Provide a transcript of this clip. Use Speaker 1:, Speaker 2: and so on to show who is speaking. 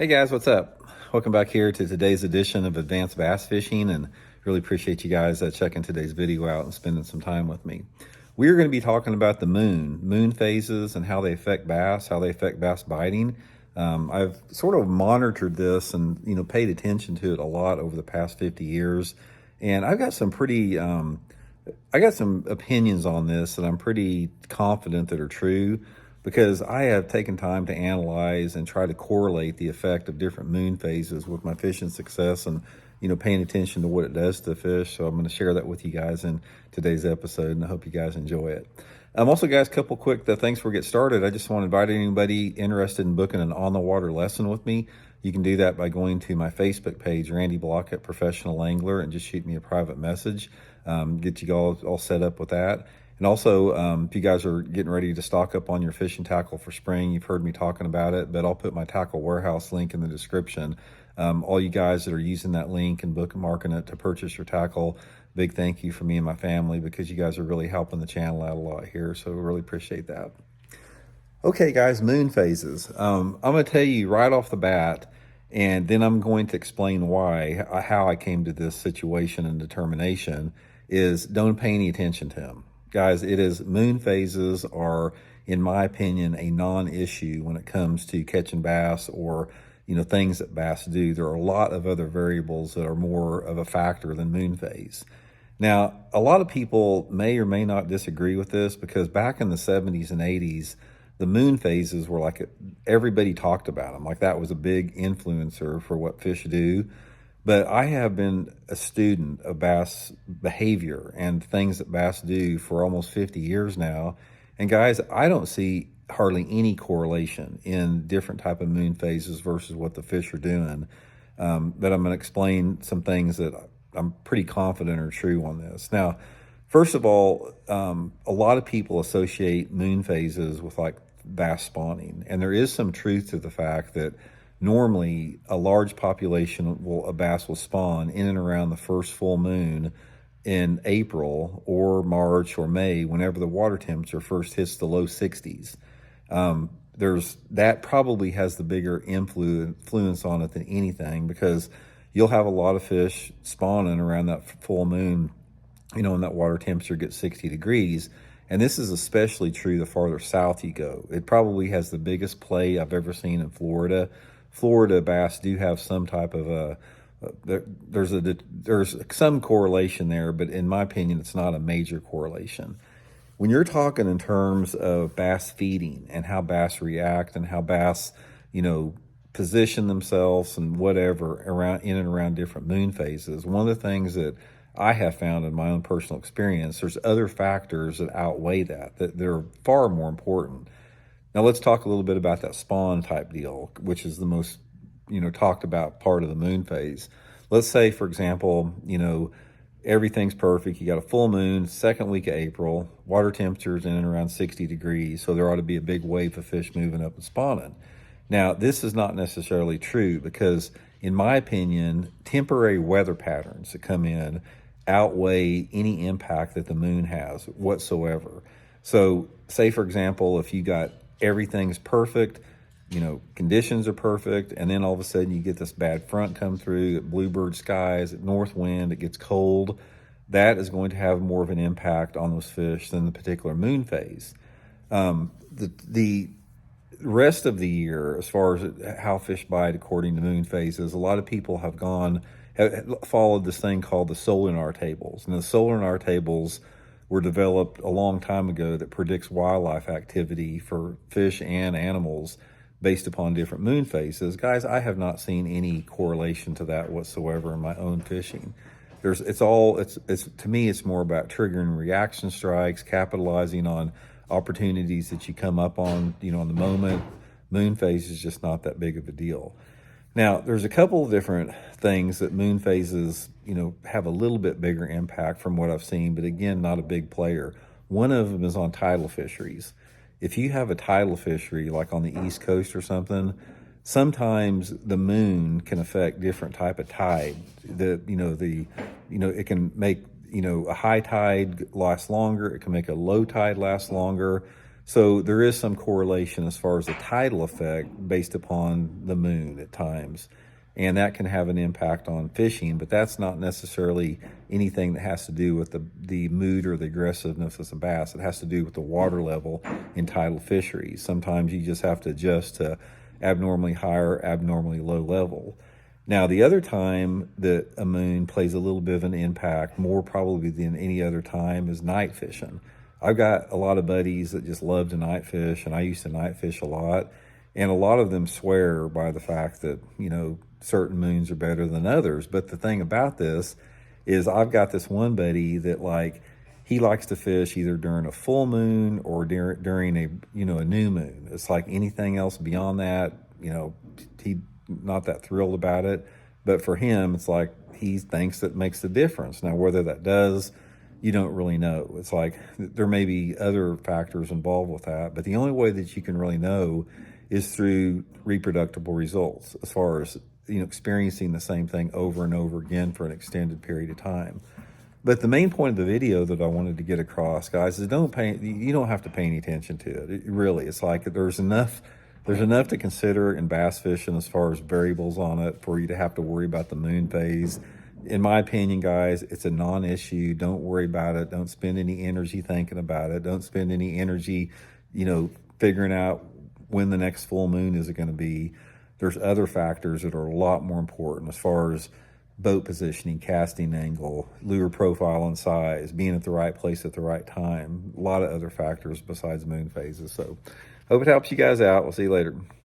Speaker 1: Hey guys, what's up? Welcome back here to today's edition of Advanced Bass Fishing, and really appreciate you guys checking today's video out and spending some time with me. We're going to be talking about the moon phases and how they affect bass, how they affect bass biting. I've sort of monitored this and paid attention to it a lot over the past 50 years, and I've got some I got some opinions on this that I'm pretty confident that are true, because I have taken time to analyze and try to correlate the effect of different moon phases with my fishing success and, paying attention to what it does to fish. So I'm going to share that with you guys in today's episode, and I hope you guys enjoy it. Also, guys, a couple quick things before we get started. I just want to invite anybody interested in booking an on-the-water lesson with me. You can do that by going to my Facebook page, Randy Blaukat Professional Angler, and just shoot me a private message. Get you all set up with that. And also, if you guys are getting ready to stock up on your fishing tackle for spring, you've heard me talking about it, but I'll put my tackle warehouse link in the description. All you guys that are using that link and bookmarking it to purchase your tackle, big thank you from me and my family, because you guys are really helping the channel out a lot here. So really appreciate that. Okay, guys, moon phases. I'm going to tell you right off the bat, and then I'm going to explain how I came to this situation and determination, is don't pay any attention to them. Guys, moon phases are, in my opinion, a non-issue when it comes to catching bass or, things that bass do. There are a lot of other variables that are more of a factor than moon phase. Now, a lot of people may or may not disagree with this, because back in the 70s and 80s, the moon phases were like, everybody talked about them. Like, that was a big influencer for what fish do. But I have been a student of bass behavior and things that bass do for almost 50 years now. And guys, I don't see hardly any correlation in different type of moon phases versus what the fish are doing. But I'm going to explain some things that I'm pretty confident are true on this. Now, first of all, a lot of people associate moon phases with like bass spawning. And there is some truth to the fact that normally a large population of bass will spawn in and around the first full moon in April or March or May, whenever the water temperature first hits the low 60s. That probably has the bigger influence on it than anything, because you'll have a lot of fish spawning around that full moon, when that water temperature gets 60 degrees. And this is especially true the farther south you go. It probably has the biggest play I've ever seen in Florida. Florida bass do have some type of there's some correlation there, but in my opinion, it's not a major correlation. When you're talking in terms of bass feeding and how bass react and how bass, position themselves and whatever in and around different moon phases, one of the things that I have found in my own personal experience, there's other factors that outweigh that they're far more important. Now let's talk a little bit about that spawn type deal, which is the most, talked about part of the moon phase. Let's say, for example, everything's perfect. You got a full moon, second week of April, water temperatures in and around 60 degrees. So there ought to be a big wave of fish moving up and spawning. Now, this is not necessarily true, because in my opinion, temporary weather patterns that come in outweigh any impact that the moon has whatsoever. So say, for example, if you got everything's perfect, conditions are perfect, and then all of a sudden you get this bad front come through, bluebird skies, north wind, it gets cold, that is going to have more of an impact on those fish than the particular moon phase. The rest of the year, as far as how fish bite according to moon phases, a lot of people have followed this thing called the Solinar tables. And the Solinar tables were developed a long time ago that predicts wildlife activity for fish and animals based upon different moon phases. Guys, I have not seen any correlation to that whatsoever in my own fishing. To me, it's more about triggering reaction strikes, capitalizing on opportunities that you come up on, on the moment. Moon phase is just not that big of a deal. Now, there's a couple of different things that moon phases, have a little bit bigger impact from what I've seen, but again, not a big player. One of them is on tidal fisheries. If you have a tidal fishery, like on the East Coast or something, sometimes the moon can affect different type of tide. It can make, a high tide last longer. It can make a low tide last longer. So there is some correlation as far as the tidal effect based upon the moon at times. And that can have an impact on fishing, but that's not necessarily anything that has to do with the mood or the aggressiveness of the bass. It has to do with the water level in tidal fisheries. Sometimes you just have to adjust to abnormally high or abnormally low level. Now, the other time that a moon plays a little bit of an impact, more probably than any other time, is night fishing. I've got a lot of buddies that just love to night fish, and I used to night fish a lot. And a lot of them swear by the fact that, certain moons are better than others. But the thing about this is I've got this one buddy that he likes to fish either during a full moon or during a new moon. It's like anything else beyond that, he not that thrilled about it. But for him, it's like he thinks that makes the difference. Now, whether that does, you don't really know. It's like there may be other factors involved with that, but the only way that you can really know is through reproducible results, as far as experiencing the same thing over and over again for an extended period of time. But the main point of the video that I wanted to get across, guys, is you don't have to pay any attention to it. Really, it's like there's enough to consider in bass fishing as far as variables on it for you to have to worry about the moon phase. In my opinion, guys, it's a non-issue. Don't worry about it. Don't spend any energy thinking about it. Don't spend any energy, figuring out when the next full moon is going to be. There's other factors that are a lot more important as far as boat positioning, casting angle, lure profile and size, being at the right place at the right time. A lot of other factors besides moon phases. So hope it helps you guys out. We'll see you later.